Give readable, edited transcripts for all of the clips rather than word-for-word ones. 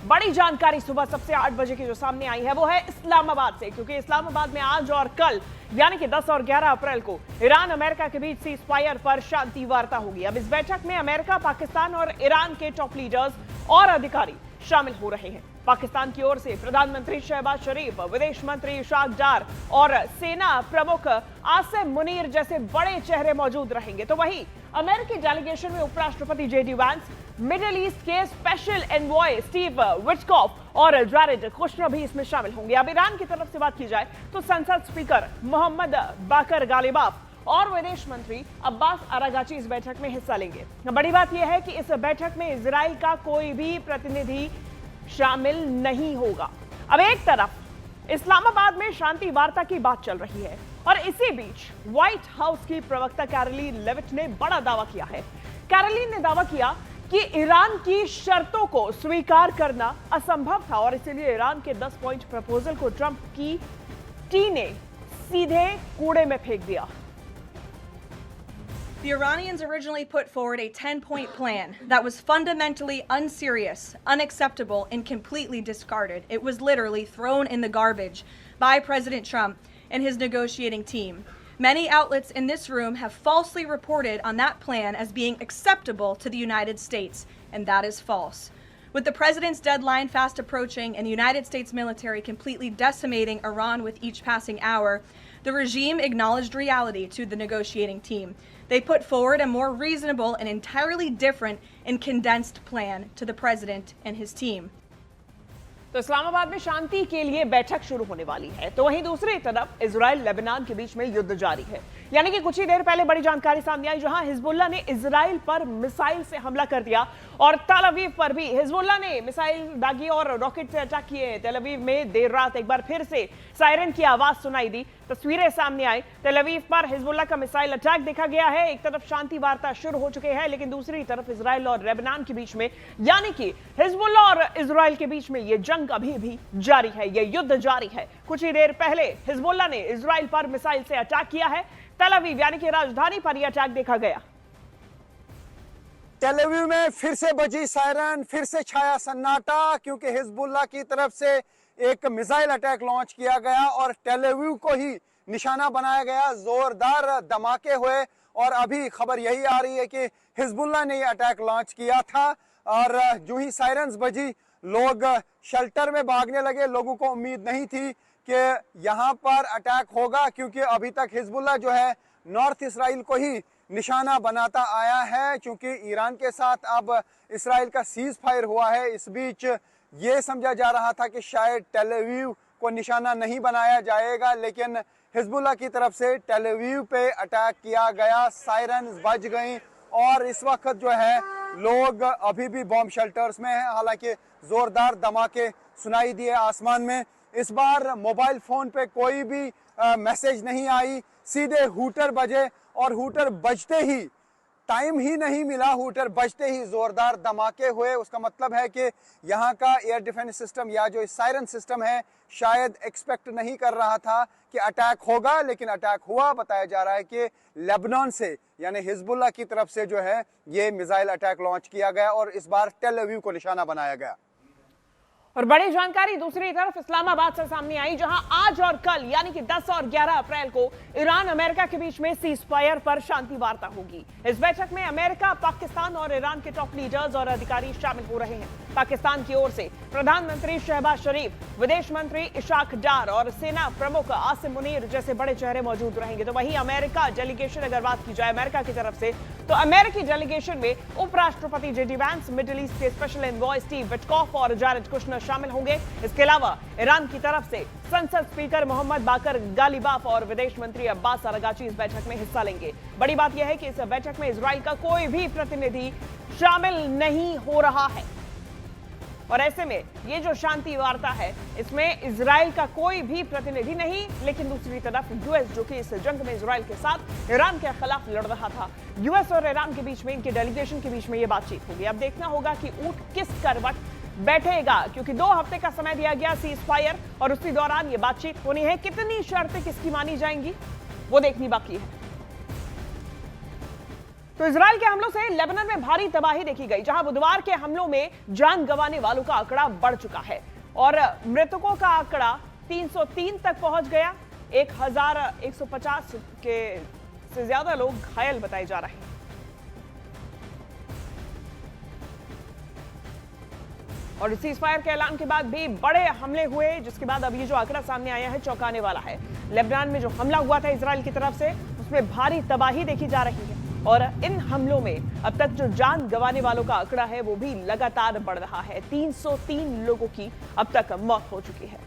बड़ी जानकारी सुबह सबसे 8 बजे की जो सामने आई है वो है इस्लामाबाद से, क्योंकि इस्लामाबाद में आज और कल यानी कि 10 और 11 अप्रैल को ईरान अमेरिका के बीच सीज फायर पर शांति वार्ता होगी। अब इस बैठक में अमेरिका, पाकिस्तान और ईरान के टॉप लीडर्स और अधिकारी शामिल हो रहे हैं। पाकिस्तान की ओर से प्रधानमंत्री शहबाज शरीफ, विदेश मंत्री इशाक डार और सेना प्रमुख आसिम मुनीर जैसे बड़े चेहरे मौजूद रहेंगे। तो वहीं अमेरिकी डेलीगेशन में उपराष्ट्रपति जेडी वांस, मिडिल ईस्ट के स्पेशल एनवॉय स्टीव विटकॉफ और जैरेड कुशनर भी इसमें शामिल होंगे। अब ईरान की तरफ से बात की जाए तो संसद स्पीकर मोहम्मद बाकर गालिबाफ और विदेश मंत्री अब्बास अरागाची इस बैठक में हिस्सा लेंगे। बड़ी बात यह है कि इस बैठक में इजराइल का कोई भी प्रतिनिधि शामिल नहीं होगा। अब एक तरफ इस्लामाबाद में शांति वार्ता की बात चल रही है और इसी बीच व्हाइट हाउस की प्रवक्ता कैरोलिन लेविट ने बड़ा दावा किया है। कैरोलिन ने दावा किया कि ईरान की शर्तों को स्वीकार करना असंभव था और इसलिए ईरान के 10 पॉइंट प्रपोजल को ट्रंप की टीम ने सीधे कूड़े में फेंक दिया। The Iranians originally put forward a 10-point plan that was fundamentally unserious, unacceptable, and completely discarded. It was literally thrown in the garbage by President Trump and his negotiating team. Many outlets in this room have falsely reported on that plan as being acceptable to the United States, and that is false. With the president's deadline fast approaching and the United States military completely decimating Iran with each passing hour, the regime acknowledged reality to the negotiating team. They put forward a more reasonable and entirely different and condensed plan to the president and his team. तो इस्लामाबाद में शांति के लिए बैठक शुरू होने वाली है, तो वहीं दूसरी तरफ इजराइल लेबनान के बीच में युद्ध जारी है। यानी कि कुछ ही देर पहले बड़ी जानकारी सामने आई जहां हिजबुल्लाह ने इजराइल पर मिसाइल से हमला कर दिया और तेल अवीव पर भी हिजबुल्लाह ने मिसाइल दागी और रॉकेट से अटैक किए। तेल अवीव में देर रात एक बार फिर से सायरन की आवाज सुनाई दी, तस्वीरें सामने आई। तेल अवीव पर हिजबुल्लाह का मिसाइल अटैक देखा गया है। एक तरफ शांति वार्ता शुरू हो चुके हैं, लेकिन दूसरी तरफ इजराइल और लेबनान के बीच में यानी कि हिजबुल्लाह और इजराइल के बीच में ये जंग अभी भी जारी है, ये युद्ध जारी है। कुछ ही देर पहले हिजबुल्लाह ने इजराइल पर मिसाइल से अटैक किया है। तेल अवीव यानी कि राजधानी पर यह अटैक देखा गया। तेल अवीव में फिर से बजी सायरन, फिर से छाया सन्नाटा, क्योंकि हिजबुल्लाह की तरफ से एक मिसाइल अटैक लॉन्च किया गया और तेल अवीव को ही निशाना बनाया गया। जोरदार धमाके हुए और अभी खबर यही आ रही है कि हिजबुल्लाह ने यह अटैक लॉन्च किया था और जो ही सायरन्स बजी लोग शेल्टर में भागने लगे। लोगों को उम्मीद नहीं थी कि यहाँ पर अटैक होगा, क्योंकि अभी तक हिजबुल्लाह जो है नॉर्थ इसराइल को ही निशाना बनाता आया है। क्योंकि ईरान के साथ अब इसराइल का सीज फायर हुआ है, इस बीच ये समझा जा रहा था कि शायद तेल अवीव को निशाना नहीं बनाया जाएगा, लेकिन हिजबुल्लाह की तरफ से तेल अवीव पे अटैक किया गया। सायरन बज गई और इस वक्त जो है लोग अभी भी बॉम्ब शेल्टर्स में हैं। हालांकि जोरदार धमाके सुनाई दिए आसमान में। इस बार मोबाइल फोन पे कोई भी मैसेज नहीं आई, सीधे हूटर बजे और हूटर बजते ही, टाइम ही नहीं मिला, हूटर बजते ही जोरदार धमाके हुए। उसका मतलब है कि यहाँ का एयर डिफेंस सिस्टम या जो सायरन सिस्टम है शायद एक्सपेक्ट नहीं कर रहा था कि अटैक होगा, लेकिन अटैक हुआ। बताया जा रहा है कि लेबनान से यानी हिजबुल्लाह की तरफ से जो है ये मिसाइल अटैक लॉन्च किया गया और इस बार तेल अवीव को निशाना बनाया गया। और बड़ी जानकारी दूसरी तरफ इस्लामाबाद से सामने आई जहां आज और कल यानी कि 10 और 11 अप्रैल को ईरान अमेरिका के बीच में सीज फायर पर शांति वार्ता होगी। इस बैठक में अमेरिका, पाकिस्तान और ईरान के टॉप लीडर्स और अधिकारी शामिल हो रहे हैं। पाकिस्तान की ओर से प्रधानमंत्री शहबाज शरीफ, विदेश मंत्री इशाक डार और सेना प्रमुख आसिम मुनीर जैसे बड़े चेहरे मौजूद रहेंगे। तो वहीं अमेरिका डेलीगेशन, अगर बात की जाए अमेरिका की तरफ से, तो अमेरिकी डेलीगेशन में उपराष्ट्रपति जेडी वांस, मिडिल ईस्ट के स्पेशल एनवॉय स्टीव विटकॉफ और जैरेड कुशनर शामिल होंगे। इसके अलावा ईरान की तरफ से संसद स्पीकर मोहम्मद बाकर गालिबाफ और विदेश मंत्री अब्बास अरागाची इस बैठक में हिस्सा लेंगे। बड़ी बात यह है कि इस बैठक में इजराइल का कोई भी प्रतिनिधि शामिल नहीं हो रहा है और ऐसे में ये जो शांति वार्ता है इसमें इजराइल का कोई भी प्रतिनिधि नहीं, लेकिन दूसरी तरफ यूएस जो कि इस जंग में इजराइल के साथ ईरान के खिलाफ लड़ रहा था, यूएस और ईरान के बीच में, इनके डेलीगेशन के बीच में ये बातचीत होगी। अब देखना होगा कि ऊंट किस करवट बैठेगा, क्योंकि 2 हफ्ते का समय दिया गया सीज फायर और उसी दौरान ये बातचीत होनी है। कितनी शर्तें किसकी मानी जाएंगी वो देखनी बाकी है। तो इजराइल के हमलों से लेबनान में भारी तबाही देखी गई, जहां बुधवार के हमलों में जान गंवाने वालों का आंकड़ा बढ़ चुका है और मृतकों का आंकड़ा 303 तक पहुंच गया। 1150 से ज्यादा लोग घायल बताए जा रहे हैं। और सीज फायर के ऐलान के बाद भी बड़े हमले हुए, जिसके बाद अब ये जो आंकड़ा सामने आया है चौंकाने वाला है। लेबनान में जो हमला हुआ था इजराइल की तरफ से, उसमें भारी तबाही देखी जा रही है और इन हमलों में अब तक जो जान गंवाने वालों का आंकड़ा है वो भी लगातार बढ़ रहा है। 303 लोगों की अब तक मौत हो चुकी है।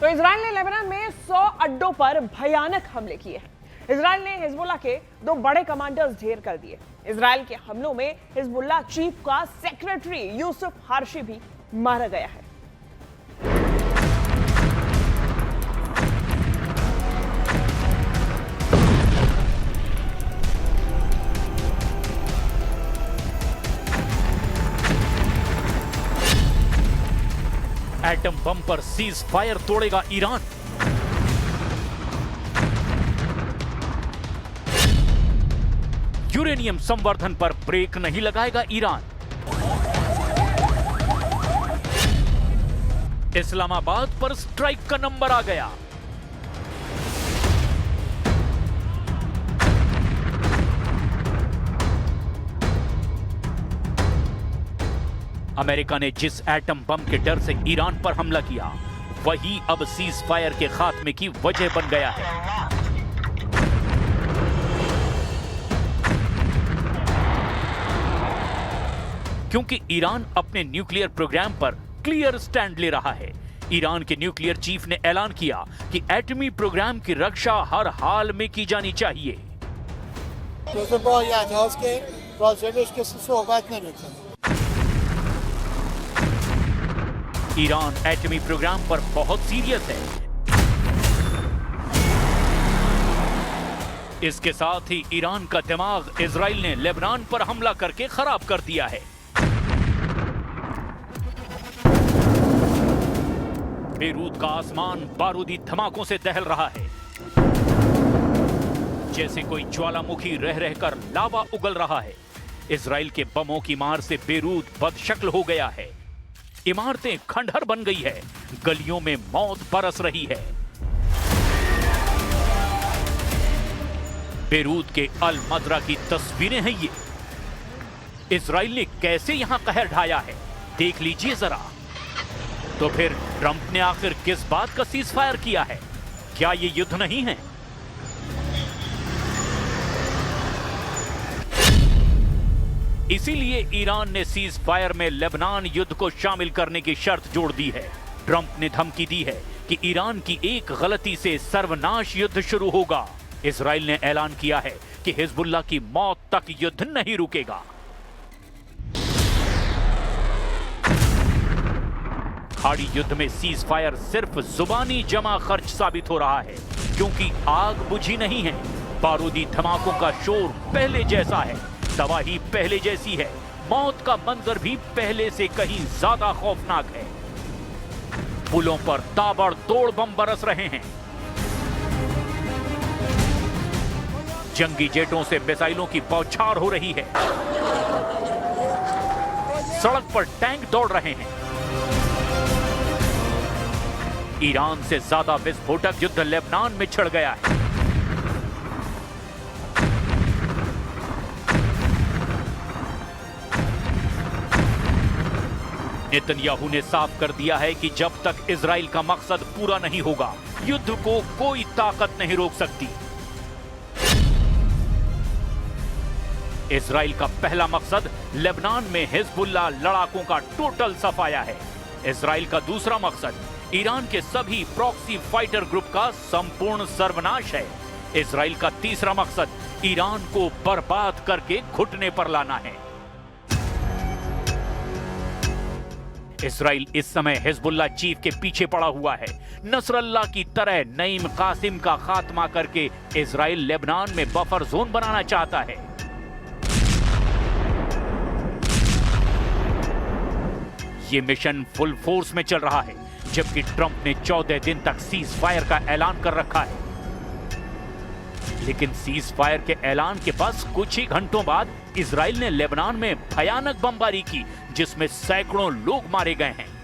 तो इजराइल ने लेबनान में 100 अड्डों पर भयानक हमले किए हैं। इजराइल ने हिजबुल्लाह के 2 बड़े कमांडर्स ढेर कर दिए। इजराइल के हमलों में हिजबुल्लाह चीफ का सेक्रेटरी यूसुफ हार्शी भी मारा गया है। एटम बम पर सीज फायर तोड़ेगा ईरान। यूरेनियम संवर्धन पर ब्रेक नहीं लगाएगा ईरान। इस्लामाबाद पर स्ट्राइक का नंबर आ गया। अमेरिका ने जिस एटम बम के डर से ईरान पर हमला किया, वही अब सीज फायर के खात्मे की वजह बन गया है। क्योंकि ईरान अपने न्यूक्लियर प्रोग्राम पर क्लियर स्टैंड ले रहा है। ईरान के न्यूक्लियर चीफ ने ऐलान किया कि एटमी प्रोग्राम की रक्षा हर हाल में की जानी चाहिए। ईरान एटमी प्रोग्राम पर बहुत सीरियस है। इसके साथ ही ईरान का दिमाग इजराइल ने लेबनान पर हमला करके खराब कर दिया है। बेरूत का आसमान बारूदी धमाकों से दहल रहा है, जैसे कोई ज्वालामुखी रह रहकर लावा उगल रहा है। इजराइल के बमों की मार से बेरूत बदशक्ल हो गया है। इमारतें खंडहर बन गई है, गलियों में मौत बरस रही है। बेरूत के अल मदरा की तस्वीरें हैं ये। इजराइल ने कैसे यहां कहर ढाया है, देख लीजिए जरा। तो फिर ट्रंप ने आखिर किस बात का सीज फायर किया है? क्या ये युद्ध नहीं है? इसीलिए ईरान ने सीज फायर में लेबनान युद्ध को शामिल करने की शर्त जोड़ दी है। ट्रंप ने धमकी दी है कि ईरान की एक गलती से सर्वनाश युद्ध शुरू होगा। इजराइल ने ऐलान किया है कि हिजबुल्लाह की मौत तक युद्ध नहीं रुकेगा। खाड़ी युद्ध में सीज फायर सिर्फ जुबानी जमा खर्च साबित हो रहा है, क्योंकि आग बुझी नहीं है। बारूदी धमाकों का शोर पहले जैसा है, तबाही पहले जैसी है, मौत का मंजर भी पहले से कहीं ज्यादा खौफनाक है। पुलों पर ताबड़तोड़ बम बरस रहे हैं। जंगी जेटों से मिसाइलों की बौछार हो रही है। सड़क पर टैंक दौड़ रहे हैं। ईरान से ज्यादा विस्फोटक युद्ध लेबनान में छिड़ गया है। नेतन्याहू ने साफ कर दिया है कि जब तक इजराइल का मकसद पूरा नहीं होगा, युद्ध को कोई ताकत नहीं रोक सकती। इजराइल का पहला मकसद लेबनान में हिजबुल्लाह लड़ाकों का टोटल सफाया है। इजराइल का दूसरा मकसद ईरान के सभी प्रॉक्सी फाइटर ग्रुप का संपूर्ण सर्वनाश है। इजराइल का तीसरा मकसद ईरान को बर्बाद करके घुटने पर लाना है। इजराइल इस समय हिजबुल्लाह चीफ के पीछे पड़ा हुआ है। नसरल्लाह की तरह नईम कासिम का खात्मा करके इजराइल लेबनान में बफर जोन बनाना चाहता है। यह मिशन फुल फोर्स में चल रहा है, जबकि ट्रंप ने 14 दिन तक सीज फायर का ऐलान कर रखा है। लेकिन सीज फायर के ऐलान के बस कुछ ही घंटों बाद इजराइल ने लेबनान में भयानक बमबारी की, जिसमें सैकड़ों लोग मारे गए हैं।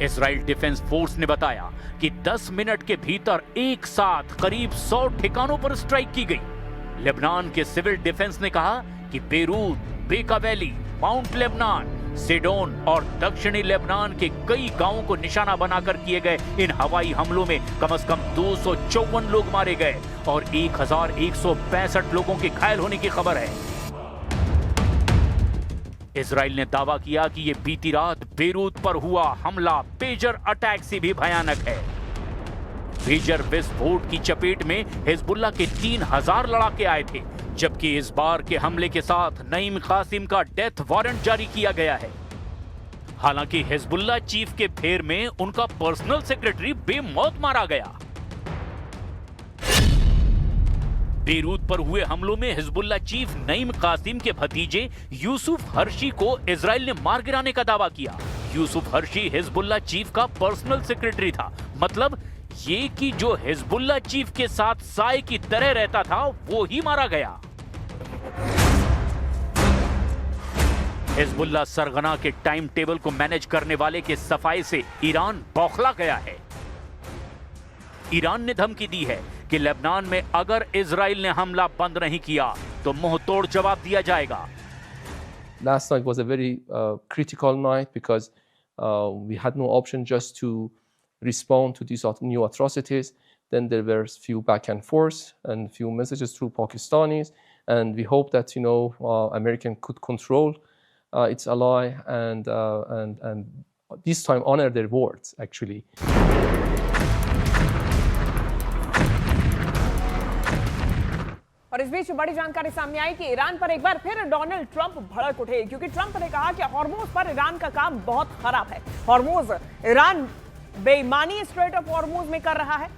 इजराइल डिफेंस फोर्स ने बताया कि 10 मिनट के भीतर एक साथ करीब 100 ठिकानों पर स्ट्राइक की गई। लेबनान के सिविल डिफेंस ने कहा कि बेरूत, बेका वैली, माउंट लेबनान, सिडोन और दक्षिणी लेबनान के कई गांवों को निशाना बनाकर किए गए इन हवाई हमलों में कम से कम 254 लोग मारे गए और 1165 लोगों के घायल होने की खबर है। इजराइल ने दावा किया कि यह बीती रात बेरूत पर हुआ हमला पेजर अटैक से भी भयानक है। पेजर विस्फोट की चपेट में हिजबुल्लाह के 3000 लड़ाके आए थे, जबकि इस बार के हमले के साथ नईम कासिम का डेथ वारंट जारी किया गया है। हालांकि हिजबुल्लाह चीफ के फेर में उनका पर्सनल सेक्रेटरी बेमौत मारा गया। बेरूत पर हुए हमलों में हिजबुल्लाह चीफ नईम कासिम के भतीजे यूसुफ हर्शी को इजराइल ने मार गिराने का दावा किया। यूसुफ हर्शी हिजबुल्लाह चीफ का पर्सनल सेक्रेटरी था, मतलब ये कि जो हिजबुल्लाह चीफ के साथ साए की तरह रहता था वो ही मारा गया। हिजबुल्लाह सरगना के टाइम टेबल को मैनेज करने वाले के सफाई से ईरान बौखला गया है। ईरान ने धमकी दी है कि लेबनान में अगर इजराइल ने हमला बंद नहीं किया तो मुंह तोड़ जवाब दिया जाएगा। Last night was a very critical night because we had no option just to respond to these new atrocities. Then there were few back and forth and few messages through Pakistanis, and we hope that American could control its ally and this time honor their words actually. और इस बीच बड़ी जानकारी सामने आई कि Iran पर एक बार फिर Donald Trump भड़क उठे, क्योंकि ट्रंप ने कहा कि हॉर्मोज पर ईरान का काम बहुत खराब है। हॉर्मोज ईरान बेईमानी स्ट्रेट ऑफ हॉर्मोज में कर रहा है।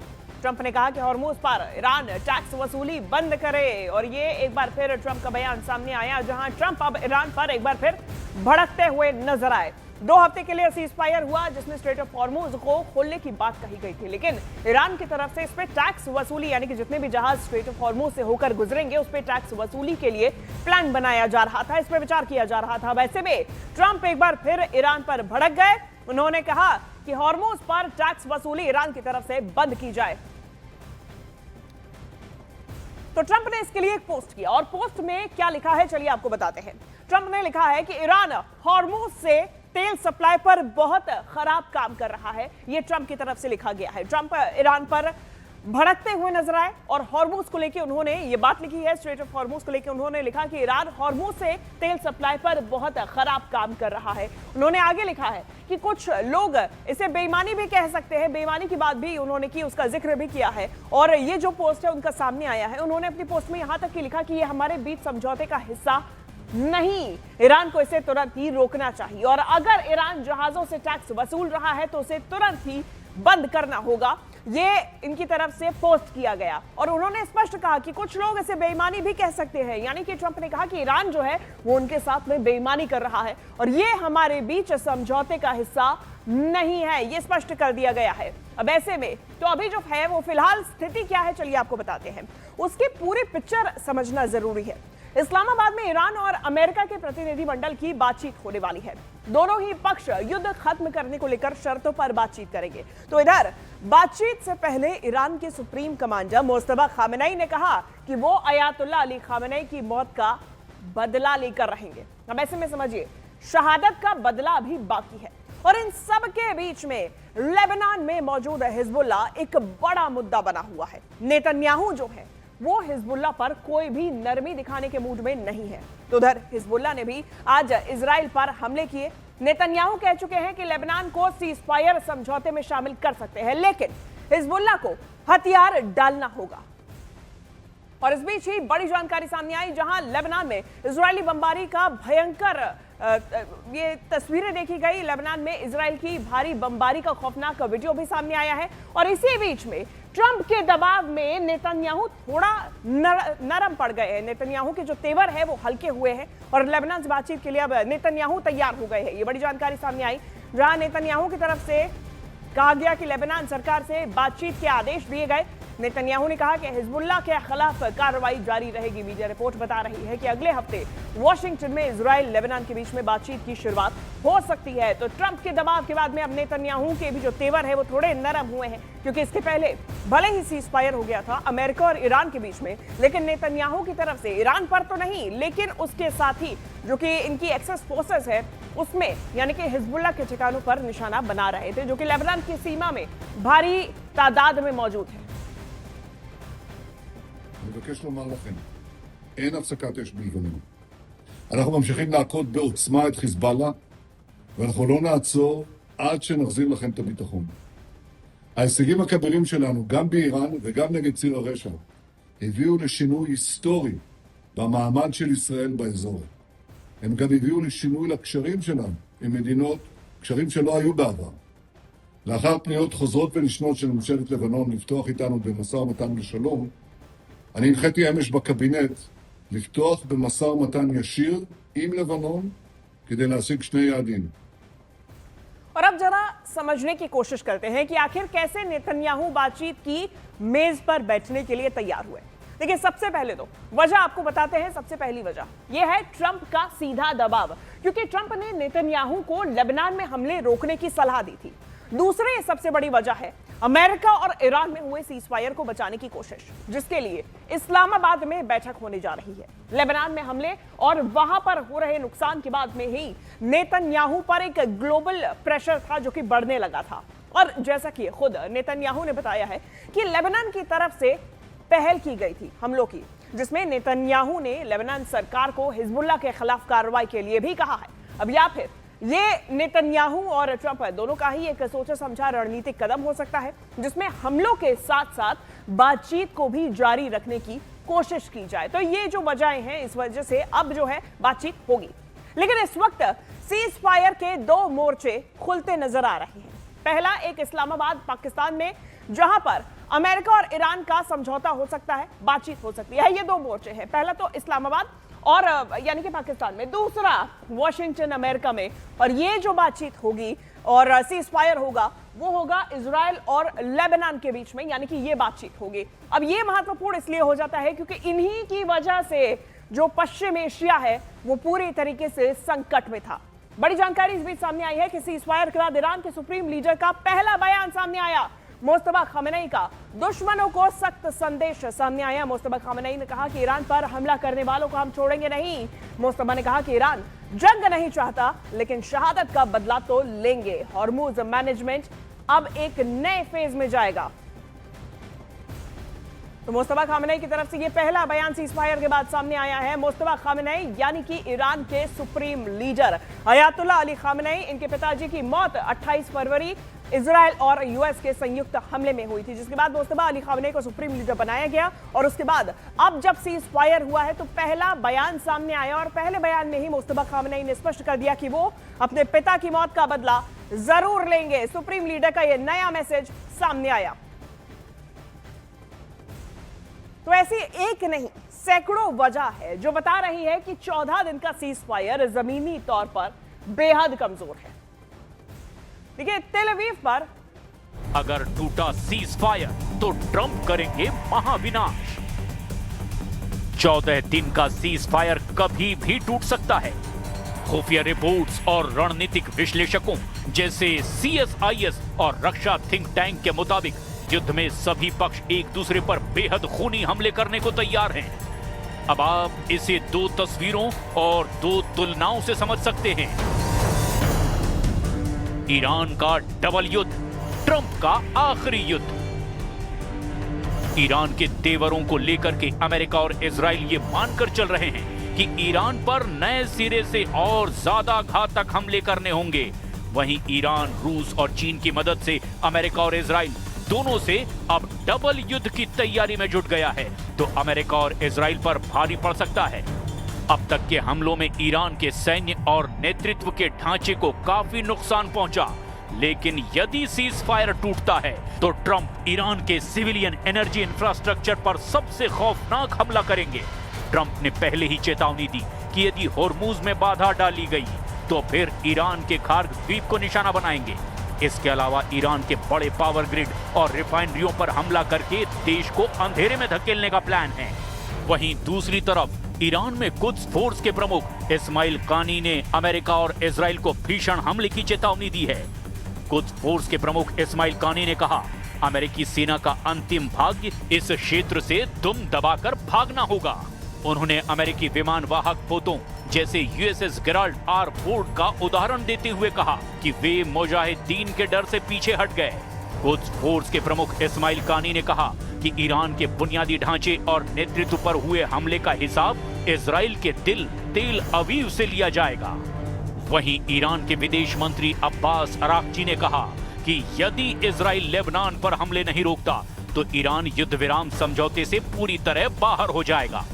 ट्रंप ने कहा कि हॉर्मोज पर ईरान टैक्स वसूली बंद करे, और ये एक बार फिर ट्रंप का बयान सामने आया, जहां ट्रंप अब ईरान पर एक बार फिर भड़कते हुए नजर आए। 2 हफ्ते के लिए सीज फायर हुआ, जिसमें स्ट्रेट ऑफ हॉर्मोज को खोलने की बात कही गई थी, लेकिन ईरान की तरफ से इस पे टैक्स वसूली, यानी कि जितने भी जहाज स्ट्रेट ऑफ हॉर्मोज से होकर गुजरेंगे उस पे टैक्स वसूली के लिए प्लान बनाया जा रहा था, इस पे विचार किया जा रहा था। वैसे में ट्रंप एक बार फिर ईरान पर भड़क गए। उन्होंने कहा कि हॉर्मोज पर टैक्स वसूली ईरान की तरफ से बंद की जाए। तो ट्रंप ने इसके लिए एक पोस्ट किया, और पोस्ट में क्या लिखा है चलिए आपको बताते हैं। ट्रंप ने लिखा है कि ईरान हॉर्मोज से तेल सप्लाई पर बहुत खराब काम कर रहा है। यह ट्रंप की तरफ से लिखा गया है। ट्रंप ईरान पर भड़कते हुए नजर आए और हॉर्मोज को लेकर उन्होंने ये बात लिखी है। स्ट्रेट ऑफ हॉर्मोज को लेकर उन्होंने लिखा कि ईरान हॉर्मोज से तेल सप्लाई पर बहुत खराब काम कर रहा है। उन्होंने आगे लिखा है कि कुछ लोग इसे बेईमानी भी कह सकते हैं, बेईमानी की बात भी उन्होंने की, उसका जिक्र भी किया है। और ये जो पोस्ट है उनका सामने आया है, उन्होंने अपनी पोस्ट में यहां तक कि लिखा कि ये हमारे बीच समझौते का हिस्सा नहीं, ईरान को इसे तुरंत ही रोकना चाहिए, और अगर ईरान जहाजों से टैक्स वसूल रहा है तो उसे तुरंत ही बंद करना होगा। ये इनकी तरफ से पोस्ट किया गया, और उन्होंने स्पष्ट कहा कि कुछ लोग इसे बेईमानी भी कह सकते हैं, यानी कि ट्रंप ने कहा कि ईरान जो है वो उनके साथ में बेईमानी कर रहा है और ये हमारे बीच समझौते का हिस्सा नहीं है, ये स्पष्ट कर दिया गया है। अब ऐसे में तो अभी जो है वो फिलहाल स्थिति क्या है चलिए आपको बताते हैं, उसकी पूरी पिक्चर समझना जरूरी है। इस्लामाबाद में ईरान और अमेरिका के प्रतिनिधिमंडल की बातचीत होने वाली है। दोनों ही पक्ष युद्ध खत्म करने को लेकर शर्तों पर बातचीत करेंगे। तो इधर बातचीत से पहले ईरान के सुप्रीम कमांडर मुस्तफा खामेनेई ने कहा कि वो अयातुल्लाह अली खामेनेई की मौत का बदला लेकर रहेंगे। अब ऐसे में समझिए, शहादत का बदला भी बाकी है, और इन सब के बीच में लेबनान में मौजूद हिजबुल्लाह एक बड़ा मुद्दा बना हुआ है। नेतन्याहू जो है वो हिजबुल्लाह पर कोई भी नरमी दिखाने के मूड में नहीं है। तो उधर हिजबुल्लाह ने भी आज इजराइल पर हमले किए। नेतन्याहू कह चुके हैं कि लेबनान को सीज फायर समझौते में शामिल कर सकते हैं, लेकिन हिजबुल्लाह को हथियार डालना होगा। और इस बीच ही बड़ी जानकारी सामने आई, जहां लेबनान में इजरायली बमबारी का भयंकर ये तस्वीरें देखी गई। लेबनान में इजराइल की भारी बमबारी का खौफनाक वीडियो भी सामने आया है, और इसी बीच में ट्रंप के दबाव में नेतन्याहू थोड़ा नरम पड़ गए हैं। नेतन्याहू के जो तेवर है वो हल्के हुए हैं, और लेबनान से बातचीत के लिए अब नेतन्याहू तैयार हो गए हैं। ये बड़ी जानकारी सामने आई, जहां नेतन्याहू की तरफ से कहा गया कि लेबनान सरकार से बातचीत के आदेश दिए गए। नेतन्याहू ने कहा कि हिजबुल्लाह के खिलाफ कार्रवाई जारी रहेगी। मीडिया रिपोर्ट बता रही है कि अगले हफ्ते वॉशिंगटन में इजराइल लेबनान के बीच में बातचीत की शुरुआत हो सकती है। तो ट्रंप के दबाव के बाद में अब नेतन्याहू के भी जो तेवर है वो थोड़े नरम हुए हैं, क्योंकि इसके पहले भले ही सीज फायर हो गया था अमेरिका और ईरान के बीच में, लेकिन नेतन्याहू की तरफ से ईरान पर तो नहीं, लेकिन उसके साथ ही जो कि इनकी एक्सेस फोर्सेस है उसमें, यानी कि हिजबुल्लाह के ठिकानों पर निशाना बना रहे थे, जो कि लेबनान की सीमा में भारी तादाद में मौजूद है। אני מבקש לומר לכם, אין הפסקת אש בלבנון. אנחנו ממשיכים להכות בעוצמה את חיזבאללה, ואנחנו לא נעצור עד שנחזיר לכם את הביטחון. ההישגים הכבירים שלנו, גם באיראן וגם נגד ציר הרשע, הביאו לשינוי היסטורי במעמד של ישראל באזור. הם גם הביאו לשינוי לקשרים שלנו עם מדינות, קשרים שלא היו בעבר. לאחר פניות חוזרות ונשנות של ממשלת לבנון לפתוח איתנו במשא ומתן לשלום, אני הנחיתי אמש בקבינט לפתוח במשא ומתן ישיר עם לבנון כדי להשיג שני יעדים. और अब जरा समझने की कोशिश करते हैं कि आखिर कैसे नेतन्याहू बातचीत की मेज पर बैठने के लिए तैयार हुए। देखिए, सबसे पहले तो वजह आपको बताते हैं। सबसे पहली वजह यह है ट्रंप का सीधा दबाव, क्योंकि ट्रंप ने नेतन्याहू को लेबनान में हमले रोकने की सलाह दी थी। दूसरी सबसे बड़ी वजह है अमेरिका और ईरान में हुए सीजफायर को बचाने की कोशिश, जिसके लिए इस्लामाबाद में बैठक होने जा रही है। लेबनान में हमले और वहां पर हो रहे नुकसान के बाद में ही नेतन्याहू पर एक ग्लोबल प्रेशर था जो कि बढ़ने लगा था। और जैसा कि खुद नेतन्याहू ने बताया है कि लेबनान की तरफ से पहल की गई थी हमलों की, जिसमें नेतन्याहू ने लेबनान सरकार को हिजबुल्लाह के खिलाफ कार्रवाई के लिए भी कहा है। अब या फिर ये नेतन्याहू और ट्रंप दोनों का ही एक सोचा समझा रणनीतिक कदम हो सकता है, जिसमें हमलों के साथ साथ बातचीत को भी जारी रखने की कोशिश की जाए। तो ये जो वजहें हैं, इस वजह से अब जो है बातचीत होगी। लेकिन इस वक्त सीज फायर के दो मोर्चे खुलते नजर आ रहे हैं। पहला एक इस्लामाबाद पाकिस्तान में, जहां पर अमेरिका और ईरान का समझौता हो सकता है, बातचीत हो सकती है। ये दो मोर्चे हैं, पहला तो इस्लामाबाद और यानी कि पाकिस्तान में, दूसरा वॉशिंगटन अमेरिका में। और ये जो बातचीत होगी और सीज फायर होगा वो होगा इजराइल और लेबनान के बीच में, यानी कि ये बातचीत होगी। अब ये महत्वपूर्ण इसलिए हो जाता है क्योंकि इन्हीं की वजह से जो पश्चिम एशिया है वो पूरी तरीके से संकट में था। बड़ी जानकारी इस बीच सामने आई है कि सीज फायर के बाद ईरान के सुप्रीम लीडर का पहला बयान सामने आया। मुस्तफा खामेनेई का दुश्मनों को सख्त संदेश सामने आया। मुस्तफा खामेनेई ने कहा कि ईरान पर हमला करने वालों को हम छोड़ेंगे नहीं। मुस्तफा ने कहा कि ईरान जंग नहीं चाहता, लेकिन शहादत का बदला तो लेंगे। हॉर्मुज मैनेजमेंट अब एक नए फेज में जाएगा। तो मुस्तफा खामेनेई की तरफ से ये पहला बयान सीजफायर के बाद सामने आया है। मुस्तफा खामेनेई यानी कि ईरान के supreme leader Ayatollah Ali Khamenei, इनके पिताजी की मौत 28 फरवरी इजराइल और यूएस के संयुक्त हमले में हुई थी, जिसके बाद मुस्तफा अली खामेनेई को सुप्रीम लीडर बनाया गया। और उसके बाद अब जब सीज फायर हुआ है तो पहला बयान सामने आया और पहले बयान में ही मुस्तफा खामेनेई ने स्पष्ट कर दिया कि वो अपने पिता की मौत का बदला जरूर लेंगे। सुप्रीम लीडर का यह नया मैसेज सामने आया। तो ऐसी एक नहीं सैकड़ों वजह है जो बता रही है कि 14 दिन का सीज फायर जमीनी तौर पर बेहद कमजोर है। देखिए, तेल अवीव पर अगर टूटा सीज फायर तो ट्रंप करेंगे महाविनाश। 14 दिन का सीज फायर कभी भी टूट सकता है। खुफिया रिपोर्ट्स और रणनीतिक विश्लेषकों जैसे CSIS और रक्षा थिंक टैंक के मुताबिक युद्ध में सभी पक्ष एक दूसरे पर बेहद खूनी हमले करने को तैयार हैं। अब आप इसे दो तस्वीरों और दो तुलनाओं से समझ सकते हैं। ईरान का डबल युद्ध, ट्रंप का आखिरी युद्ध। ईरान के तेवरों को लेकर के अमेरिका और इजराइल ये मानकर चल रहे हैं कि ईरान पर नए सिरे से और ज्यादा घातक हमले करने होंगे। वहीं ईरान, रूस और चीन की मदद से अमेरिका और इजराइल दोनों से अब डबल युद्ध की तैयारी में जुट गया है। तो अमेरिका और इजराइल पर भारी पड़ सकता है। अब तक के हमलों में ईरान के सैन्य और नेतृत्व के ढांचे को काफी नुकसान पहुंचा, लेकिन यदि सीज फायर टूटता है तो ट्रंप ईरान के सिविलियन एनर्जी इंफ्रास्ट्रक्चर पर सबसे खौफनाक हमला करेंगे। ट्रंप ने पहले ही चेतावनी दी कि यदि होर्मुज में बाधा डाली गई तो फिर ईरान के खार्ग द्वीप को निशाना बनाएंगे। इसके अलावा ईरान के बड़े पावर ग्रिड और रिफाइनरियों पर हमला करके देश को अंधेरे में धकेलने का प्लान है। वहीं दूसरी तरफ ईरान में कुद्स फोर्स के प्रमुख इस्माइल कानी ने अमेरिका और इजराइल को भीषण हमले की चेतावनी दी है। कुद्स फोर्स के प्रमुख इस्माइल कानी ने कहा, अमेरिकी सेना का अंतिम भाग्य इस क्षेत्र से दुम दबाकर भागना होगा। उन्होंने अमेरिकी विमान वाहक पोतों जैसे यूएसएस गेराल्ड आर फोर्ड का उदाहरण देते हुए कहा कि वे मुजाहिदीन के डर से पीछे हट गए। कुद्स फोर्स के प्रमुख इस्माइल कानी ने कहा कि ईरान के बुनियादी ढांचे और नेतृत्व पर हुए हमले का हिसाब इजराइल के दिल तेल अवीव से लिया जाएगा। वहीं ईरान के विदेश मंत्री अब्बास अराक्ची ने कहा कि यदि इजराइल लेबनान पर हमले नहीं रोकता तो ईरान युद्ध विराम समझौते से पूरी तरह बाहर हो जाएगा।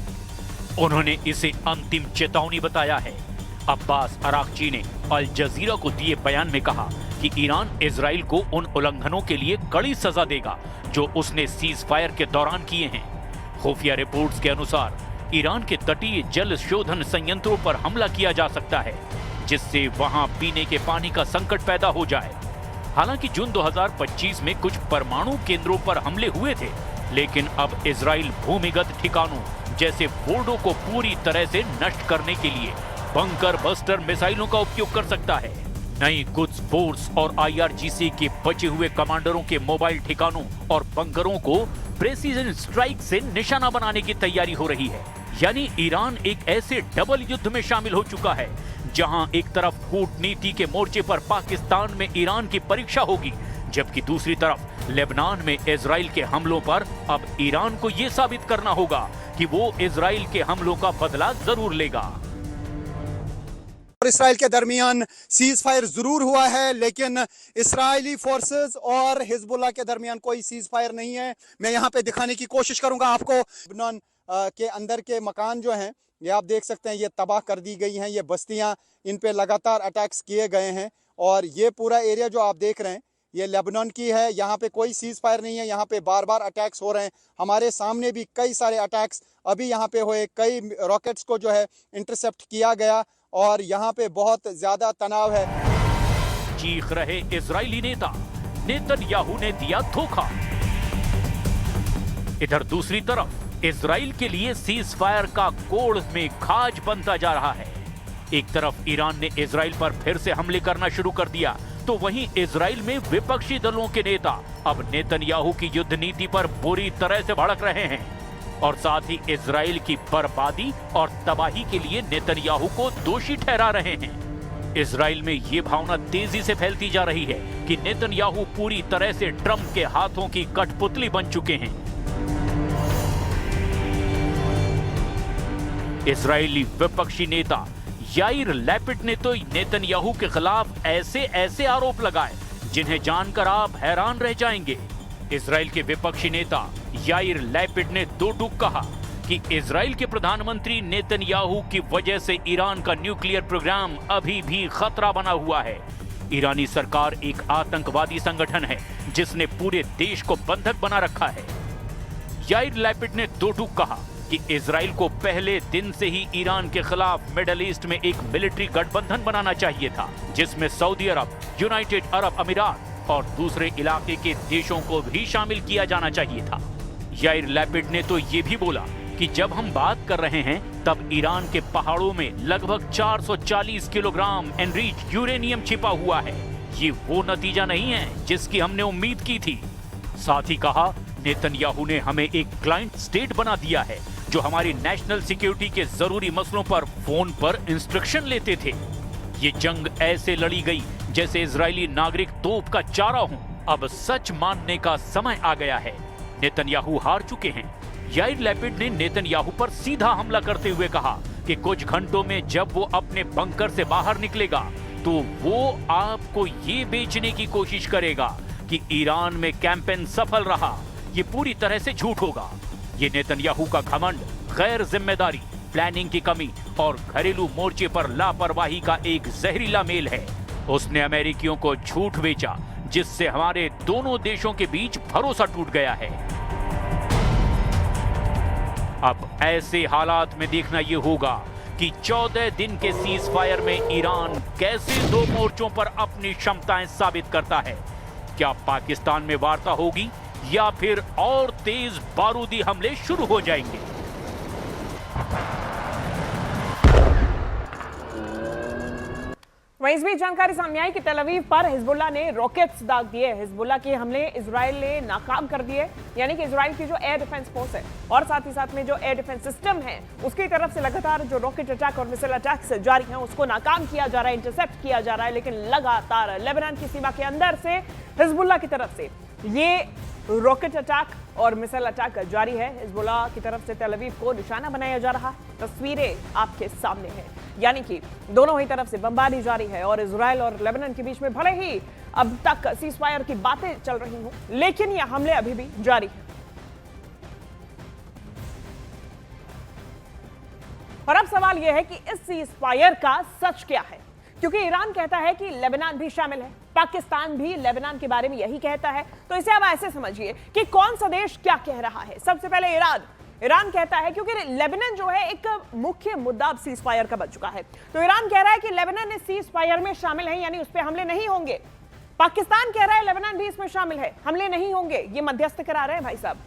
उन्होंने इसे अंतिम चेतावनी बताया है। अब्बास अराक्ची ने अल जजीरा को दिए बयान में कहा कि ईरान इजराइल को उन उल्लंघनों के लिए कड़ी सजा देगा जो उसने सीज फायर के दौरान किए हैं। खुफिया रिपोर्ट्स के अनुसार ईरान के तटीय जल शोधन संयंत्रों पर हमला किया जा सकता है, जिससे वहां पीने के पानी का संकट पैदा हो जाए। हालांकि जून 2025 में कुछ परमाणु केंद्रों पर हमले हुए थे, लेकिन अब इजराइल भूमिगत ठिकानों जैसे फोर्डो को पूरी तरह से नष्ट करने के लिए बंकर बस्टर मिसाइलों का उपयोग कर सकता है। नई कुद्स फोर्स और आईआरजीसी के बचे हुए कमांडरों के मोबाइल ठिकानों और बंकरों को प्रेसिजन स्ट्राइक से निशाना बनाने की तैयारी हो रही है। यानी ईरान एक ऐसे डबल युद्ध में शामिल हो चुका है, जहां एक तरफ कूटनीति के मोर्चे पर पाकिस्तान में ईरान की परीक्षा होगी, जबकि दूसरी तरफ लेबनान में इजराइल के हमलों पर अब ईरान को यह साबित करना होगा कि वो इजराइल के हमलों का बदला जरूर लेगा। और इसराइल के दरमियान सीज फायर जरूर हुआ है, लेकिन इसराइली फोर्सेस और हिजबुल्लाह के दरमियान कोई सीज फायर नहीं है। मैं यहाँ पे दिखाने की कोशिश करूंगा आपको। लेबनान के अंदर के मकान जो हैं, ये आप देख सकते हैं, ये तबाह कर दी गई हैं। ये बस्तियां, इन पे लगातार अटैक्स किए गए हैं और ये पूरा एरिया जो आप देख रहे हैं ये लेबनान की है। यहाँ पे कोई सीज फायर नहीं है, यहाँ पे बार बार अटैक्स हो रहे हैं। हमारे सामने भी कई सारे अटैक्स अभी यहाँ पे हुए, कई रॉकेट्स को जो है इंटरसेप्ट किया गया और यहाँ पे बहुत ज्यादा तनाव है। चीख रहे इजरायली नेता, नेतन्याहू ने दिया धोखा। इधर दूसरी तरफ इजराइल के लिए सीज फायर का कोड़ में खाज बनता जा रहा है। एक तरफ ईरान ने इजराइल पर फिर से हमले करना शुरू कर दिया, तो वहीं इजराइल में विपक्षी दलों के नेता अब नेतन्याहू की युद्ध नीति पर बुरी तरह से भड़क रहे हैं और साथ ही इजराइल की बर्बादी और तबाही के लिए नेतन्याहू को दोषी ठहरा रहे हैं। इजराइल में ये भावना तेजी से फैलती जा रही है कि नेतन्याहू पूरी तरह से ट्रंप के हाथों की कठपुतली बन चुके हैं। इजरायली विपक्षी नेता याइर लैपिड ने तो नेतन्याहू के खिलाफ ऐसे आरोप लगाए जिन्हें जानकर आप हैरान रह जाएंगे। इजराइल के विपक्षी नेता याइर लैपिड ने दो टूक कहा कि इजराइल के प्रधानमंत्री नेतन्याहू की वजह से ईरान का न्यूक्लियर प्रोग्राम अभी भी खतरा बना हुआ है। ईरानी सरकार एक आतंकवादी संगठन है जिसने पूरे देश को बंधक बना रखा है। याइर लैपिड ने दो टूक कहा कि इजराइल को पहले दिन से ही ईरान के खिलाफ मिडिल ईस्ट में एक मिलिट्री गठबंधन बनाना चाहिए था, जिसमें सऊदी अरब, यूनाइटेड अरब अमीरात और दूसरे इलाके के देशों को भी शामिल किया जाना चाहिए था। याइर लैपिड ने तो ये भी बोला कि जब हम बात कर रहे हैं तब ईरान के पहाड़ों में लगभग 440 किलोग्राम एनरिच्ड यूरेनियम छिपा हुआ है। ये वो नतीजा नहीं है जिसकी हमने उम्मीद की थी। साथ ही कहा, नेतन्याहू ने हमें एक क्लाइंट स्टेट बना दिया है जो हमारी नेशनल सिक्योरिटी के जरूरी मसलों पर फोन पर इंस्ट्रक्शन लेते थे। ये जंग ऐसे लड़ी गई जैसे इजरायली नागरिक तोप का चारा हों। अब सच मानने का समय आ गया है, नेतन्याहू हार चुके हैं। याइर लैपिड ने नेतन्याहू पर सीधा हमला करते हुए कहा कि कुछ घंटों में जब वो अपने बंकर से बाहर निकलेगा तो वो आपको ये बेचने की कोशिश करेगा कि ईरान में कैंपेन सफल रहा। ये पूरी तरह से झूठ होगा। ये नेतन्याहू का घमंड, गैर जिम्मेदारी, प्लानिंग की कमी और घरेलू मोर्चे पर लापरवाही का एक जहरीला मेल है। उसने अमेरिकियों को झूठ बेचा जिससे हमारे दोनों देशों के बीच भरोसा टूट गया है। अब ऐसे हालात में देखना यह होगा कि कि 14 दिन के सीज फायर में ईरान कैसे 2 मोर्चों पर अपनी क्षमताएं साबित करता है। क्या पाकिस्तान में वार्ता होगी या फिर और तेज बारूदी हमले शुरू हो जाएंगे? वहीं इस बीच जानकारी सामने आई कि तेल अवीव पर हिजबुल्लाह ने रॉकेट्स दाग दिए। हिजबुल्लाह के हमले इजराइल ने नाकाम कर दिए, यानी कि इजराइल की जो एयर डिफेंस फोर्स है और साथ ही साथ में जो एयर डिफेंस सिस्टम है उसकी तरफ से लगातार जो रॉकेट अटैक और मिसाइल अटैक्स जारी हैं उसको नाकाम किया जा रहा है, इंटरसेप्ट किया जा रहा है। लेकिन लगातार लेबनान की सीमा के अंदर से हिजबुल्लाह की तरफ से ये रॉकेट अटैक और मिसाइल अटैक जारी है। हिजबुल्लाह की तरफ से तेल अवीव को निशाना बनाया जा रहा। तस्वीरें आपके सामने हैं, यानी कि दोनों ही तरफ से बमबारी जारी है और इजराइल और लेबनान के बीच में भले ही अब तक सीज फायर की बातें चल रही हों, लेकिन ये हमले अभी भी जारी हैं। और अब सवाल यह है कि इस सीज फायर का सच क्या है, क्योंकि ईरान कहता है कि लेबनान भी शामिल है, पाकिस्तान भी लेबनान के बारे में यही कहता है। तो इसे आप ऐसे समझिए कि कौन सा देश क्या कह रहा है। सबसे पहले ईरान कहता है, क्योंकि लेबनान जो है एक मुख्य मुद्दा अब सीज फायर का बन चुका है, तो ईरान कह रहा है कि लेबनान इस सीज फायर में शामिल है, यानी उस पर हमले नहीं होंगे। पाकिस्तान कह रहा है लेबनान भी इसमें शामिल है, हमले नहीं होंगे। ये मध्यस्थ करा रहे हैं भाई साहब।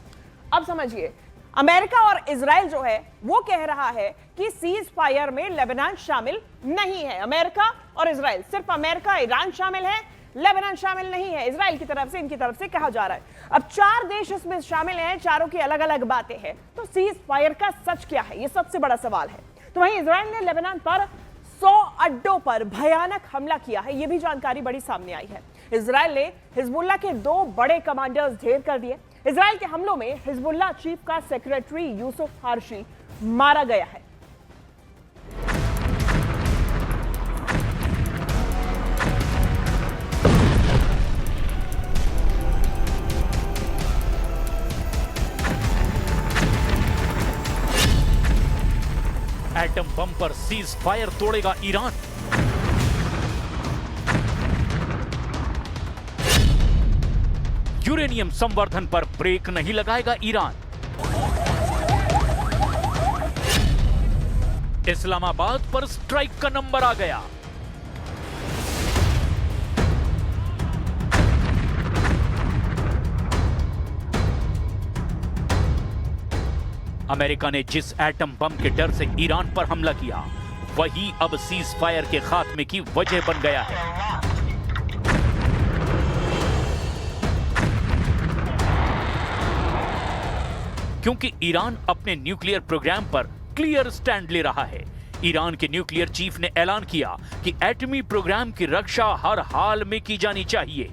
अब समझिए, अमेरिका और इजराइल जो है वो कह रहा है कि सीज फायर में लेबनान शामिल नहीं है। अमेरिका और इजराइल, सिर्फ अमेरिका ईरान शामिल है, लेबनान शामिल नहीं है। इजराइल की तरफ से, इनकी तरफ से कहा जा रहा है। अब 4 देश इसमें शामिल हैं, चारों की अलग अलग बातें हैं। तो सीज फायर का सच क्या है, ये सबसे बड़ा सवाल है। तो वहीं इजराइल ने लेबनान पर 100 अड्डों पर भयानक हमला किया है, ये भी जानकारी बड़ी सामने आई है। इजराइल ने हिजबुल्लाह के 2 बड़े कमांडर्स ढेर कर दिए। इजराइल के हमलों में हिजबुल्लाह चीफ का सेक्रेटरी यूसुफ हार्शी मारा गया है। एटम बम पर सीज फायर तोड़ेगा ईरान। यूरेनियम संवर्धन पर ब्रेक नहीं लगाएगा ईरान। इस्लामाबाद पर स्ट्राइक का नंबर आ गया। अमेरिका ने जिस एटम बम के डर से ईरान पर हमला किया, वही अब सीज फायर के खात्मे की वजह बन गया है। क्योंकि ईरान अपने न्यूक्लियर प्रोग्राम पर क्लियर स्टैंड ले रहा है। ईरान के न्यूक्लियर चीफ ने ऐलान किया कि एटमी प्रोग्राम की रक्षा हर हाल में की जानी चाहिए।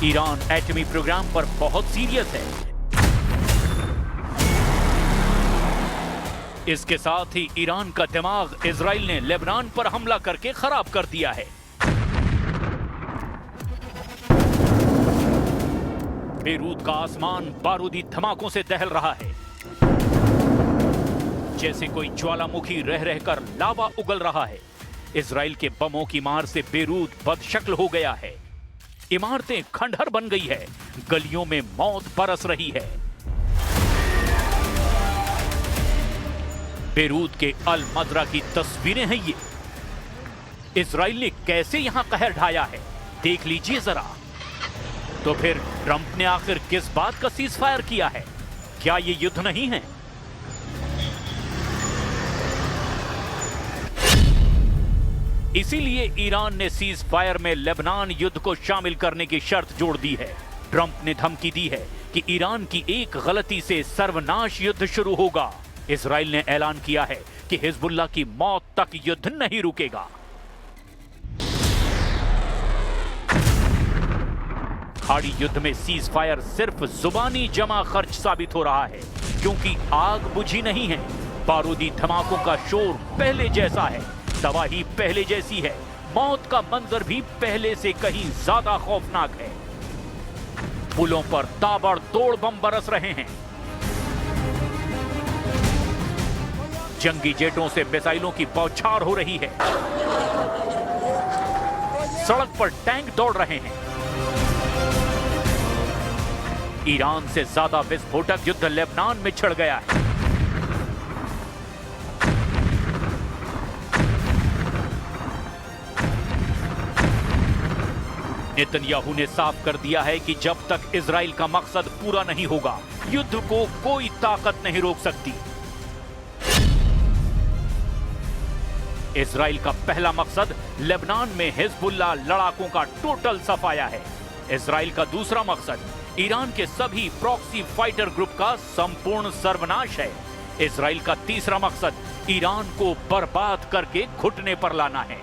ईरान एटमी प्रोग्राम पर बहुत सीरियस है। इसके साथ ही ईरान का दिमाग इजराइल ने लेबनान पर हमला करके खराब कर दिया है। बेरूत का आसमान बारूदी धमाकों से दहल रहा है, जैसे कोई ज्वालामुखी रह रहकर लावा उगल रहा है। इजराइल के बमों की मार से बेरूत बदशक्ल हो गया है। इमारतें खंडहर बन गई है, गलियों में मौत बरस रही है। बेरूत के अल मजरा की तस्वीरें हैं ये। इजराइल ने कैसे यहां कहर ढाया है, देख लीजिए जरा। तो फिर ट्रंप ने आखिर किस बात का सीज फायर किया है? क्या ये युद्ध नहीं है? इसीलिए ईरान ने सीज फायर में लेबनान युद्ध को शामिल करने की शर्त जोड़ दी है। ट्रंप ने धमकी दी है कि ईरान की एक गलती से सर्वनाश युद्ध शुरू होगा। इजराइल ने ऐलान किया है कि हिजबुल्लाह की मौत तक युद्ध नहीं रुकेगा। खाड़ी युद्ध में सीज फायर सिर्फ जुबानी जमा खर्च साबित हो रहा है, क्योंकि आग बुझी नहीं है। बारूदी धमाकों का शोर पहले जैसा है, तबाही पहले जैसी है, मौत का मंजर भी पहले से कहीं ज्यादा खौफनाक है। पुलों पर ताबड़तोड़ बम बरस रहे हैं। जंगी जेटों से मिसाइलों की बौछार हो रही है। सड़क पर टैंक दौड़ रहे हैं। ईरान से ज्यादा विस्फोटक युद्ध लेबनान में छिड़ गया है। नेतन्याहू ने साफ कर दिया है कि जब तक इजराइल का मकसद पूरा नहीं होगा, युद्ध को कोई ताकत नहीं रोक सकती। इजराइल का पहला मकसद लेबनान में हिजबुल्लाह लड़ाकों का टोटल सफाया है। इजराइल का दूसरा मकसद ईरान के सभी प्रॉक्सी फाइटर ग्रुप का संपूर्ण सर्वनाश है। इजराइल का तीसरा मकसद ईरान को बर्बाद करके घुटने पर लाना है।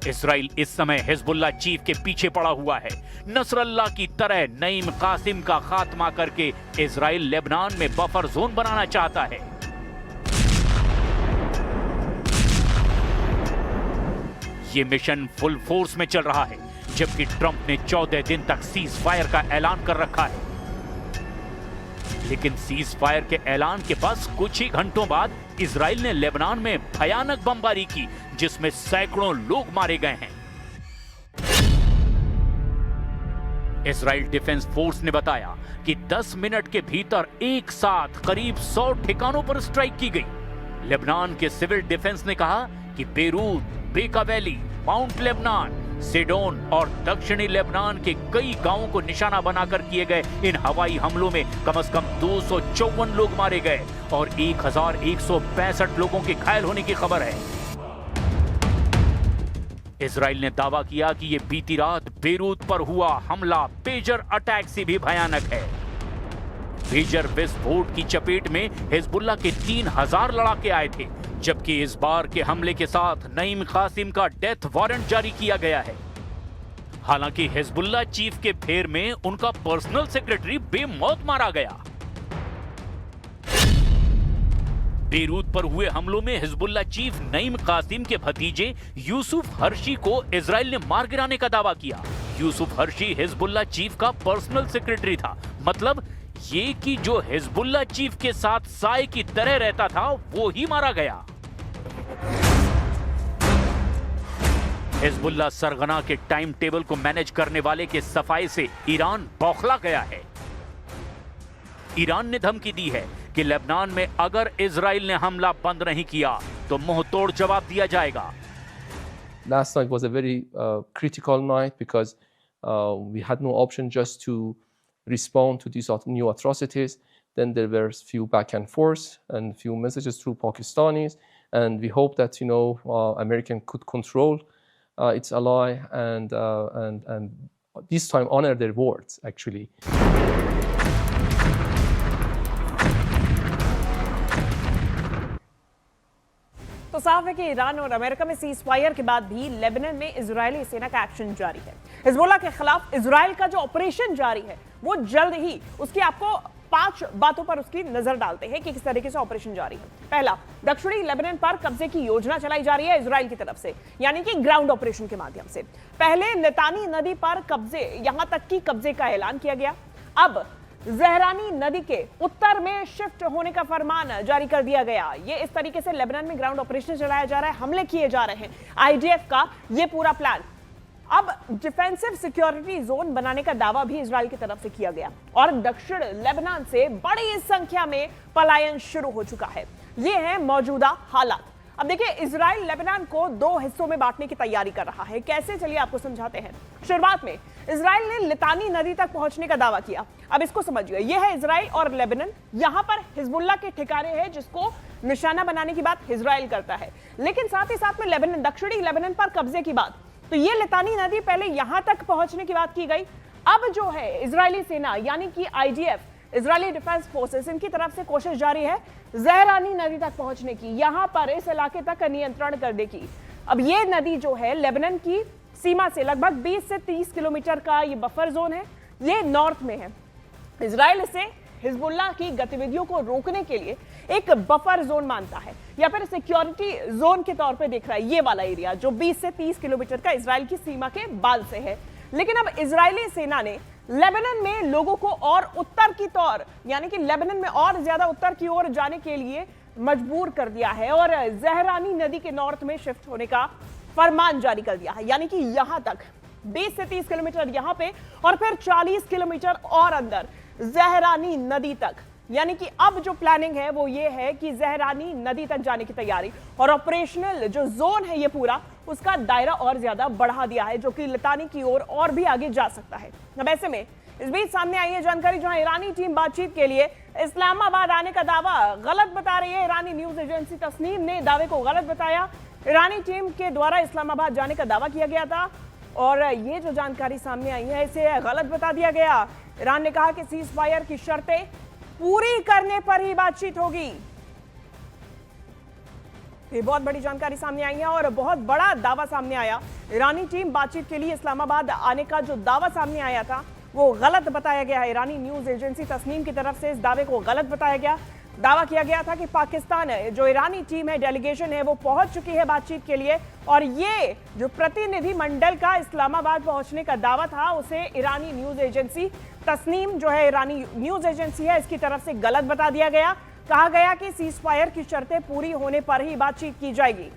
इजराइल इस समय हिजबुल्लाह चीफ के पीछे पड़ा हुआ है। नसरल्लाह की तरह नईम कासिम का खात्मा करके इजराइल लेबनान में बफर जोन बनाना चाहता है। ये मिशन फुल फोर्स में चल रहा है, जबकि ट्रंप ने 14 दिन तक सीज फायर का ऐलान कर रखा है। लेकिन सीज फायर के ऐलान के बस कुछ ही घंटों बाद इजराइल ने लेबनान में भयानक बमबारी की, जिसमें सैकड़ों लोग मारे गए हैं। इजराइल डिफेंस फोर्स ने बताया कि 10 मिनट के भीतर एक साथ करीब 100 ठिकानों पर स्ट्राइक की गई। लेबनान के सिविल डिफेंस ने कहा कि बेरूत, बेका वैली, माउंट लेबनान, सिडोन और दक्षिणी लेबनान के कई गांवों को निशाना बनाकर किए गए इन हवाई हमलों में कम से कम 254 लोग मारे गए और 1165 लोगों के घायल होने की खबर है। इजराइल ने दावा किया कि यह बीती रात बेरूत पर हुआ हमला पेजर अटैक से भी भयानक है। पेजर विस्फोट की चपेट में हिजबुल्लाह के 3000 लड़ाके आए थे, जबकि इस बार के हमले के साथ नईम कासिम का डेथ वारंट जारी किया गया है। हालांकि हिजबुल्लाह चीफ के फेर में उनका पर्सनल सेक्रेटरी बेमौत मारा गया। बेरूत पर हुए हमलों में हिजबुल्लाह चीफ नईम कासिम के भतीजे यूसुफ हर्शी को इजराइल ने मार गिराने का दावा किया। यूसुफ हर्शी हिजबुल्लाह चीफ का पर्सनल सेक्रेटरी था, मतलब ये कि जो हिजबुल्लाह चीफ के साथ साए की तरह रहता था वो ही मारा गया। हिजबुल्लाह सरगना के टाइम टेबल को मैनेज करने वाले के सफाई से ईरान बौखला गया है। ईरान ने धमकी दी है कि लेबनान में अगर इजराइल ने हमला बंद नहीं किया तो मुंह तोड़ जवाब दिया जाएगा। Last night was a very critical night because we had no option just to respond to these new atrocities. Then there were few back and forth and few messages through Pakistanis, and we hope that American could control its ally and this time honor their words actually. तो साफ है कि Iran और America में cease fire के बाद भी Lebanon में इजरायली सेना का एक्शन जारी है। हिजबुल्लाह के खिलाफ इजराइल का जो ऑपरेशन जारी है वो जल्द ही उसकी आपको 5 बातों पर उसकी नजर डालते हैं कि किस तरीके से ऑपरेशन जारी है। पहला, दक्षिणी लेबनान पर कब्जे की योजना चलाई जा रही है इजराइल की तरफ से, यानी कि ग्राउंड ऑपरेशन के माध्यम से। पहले लितानी नदी पर कब्जे, यहां तक कि कब्जे का ऐलान किया गया। अब जहरानी नदी के उत्तर में शिफ्ट होने का फरमान जारी कर दिया गया। ये इस तरीके से लेबनान में ग्राउंड ऑपरेशन चलाया जा रहा है, हमले किए जा रहे हैं। आईडीएफ का ये पूरा प्लान। अब डिफेंसिव सिक्योरिटी जोन बनाने का दावा भी इजराइल की तरफ से किया गया और दक्षिण लेबनान से बड़ी संख्या में पलायन शुरू हो चुका है। ये है मौजूदा हालात। अब देखिए, इजराइल लेबनान को 2 हिस्सों में बांटने की तैयारी कर रहा है। कैसे, चलिए आपको समझाते हैं। शुरुआत में इजराइल ने लितानी नदी तक पहुंचने का दावा किया। अब इसको समझिए, यह है इजराइल और लेबनान। यहां पर हिजबुल्लाह के ठिकाने हैं जिसको निशाना बनाने की बात इजराइल करता है, लेकिन साथ ही साथ में लेबनान, दक्षिणी लेबनान पर कब्जे की बात। तो ये लितानी नदी पहले यहां तक पहुंचने की बात की गई। अब जो है इजरायली सेना यानी कि आईडीएफ, इजरायली डिफेंस फोर्सेस, इनकी तरफ से कोशिश जारी है जहरानी नदी तक पहुंचने की, यहां पर इस इलाके तक नियंत्रण करने की। अब ये नदी जो है लेबनान की सीमा से लगभग 20 से 30 किलोमीटर का ये बफर जोन है। ये नॉर्थ में है। इजराइल इसे हिजबुल्लाह की गतिविधियों को रोकने के लिए एक बफर जोन मानता है या फिर सिक्योरिटी जोन के तौर पे देख रहा है। ये वाला एरिया जो 20 से 30 किलोमीटर का इजराइल की सीमा के बाद से है। लेकिन अब इजरायली सेना ने लेबनान में लोगों को और उत्तर की तौर, यानी कि लेबनान में और ज्यादा उत्तर की ओर जाने के लिए मजबूर कर दिया है और जहरानी नदी के नॉर्थ में शिफ्ट होने का फरमान जारी कर दिया है। यानी कि यहां तक 20 से 30 किलोमीटर यहां पे और फिर 40 किलोमीटर और अंदर ज़हरानी नदी तक। यानी कि अब जो प्लानिंग है वो ये है कि ज़हरानी नदी तक जाने की तैयारी और ऑपरेशनल जो जोन है ये पूरा, उसका दायरा और ज्यादा बढ़ा दिया है, जो कि लितानी की ओर और भी आगे जा सकता है। अब ऐसे में इस बीच सामने आई है जानकारी जहां ईरानी टीम बातचीत के लिए इस्लामाबाद आने का दावा गलत बता रही है। ईरानी न्यूज एजेंसी तस्नीम ने दावे को गलत बताया। ईरानी टीम के द्वारा इस्लामाबाद जाने का दावा किया गया था और ये जो जानकारी सामने आई है इसे गलत बता दिया गया। ईरान ने कहा कि सीज फायर की शर्तें पूरी करने पर ही बातचीत होगी। ये बहुत बड़ी जानकारी सामने आई है और बहुत बड़ा दावा सामने आया। ईरानी टीम बातचीत के लिए इस्लामाबाद आने का जो दावा सामने आया था वो गलत बताया गया है। ईरानी न्यूज एजेंसी तस्नीम की तरफ से इस दावे को गलत बताया गया। दावा किया गया था कि पाकिस्तान जो ईरानी टीम है, डेलीगेशन है, वो पहुंच चुकी है बातचीत के लिए और ये जो प्रतिनिधि मंडल का इस्लामाबाद पहुंचने का दावा था उसे ईरानी न्यूज एजेंसी तस्नीम जो है ईरानी न्यूज एजेंसी है इसकी तरफ से गलत बता दिया गया। कहा गया कि सीज फायर की शर्तें पूरी होने पर ही बातचीत की जाएगी।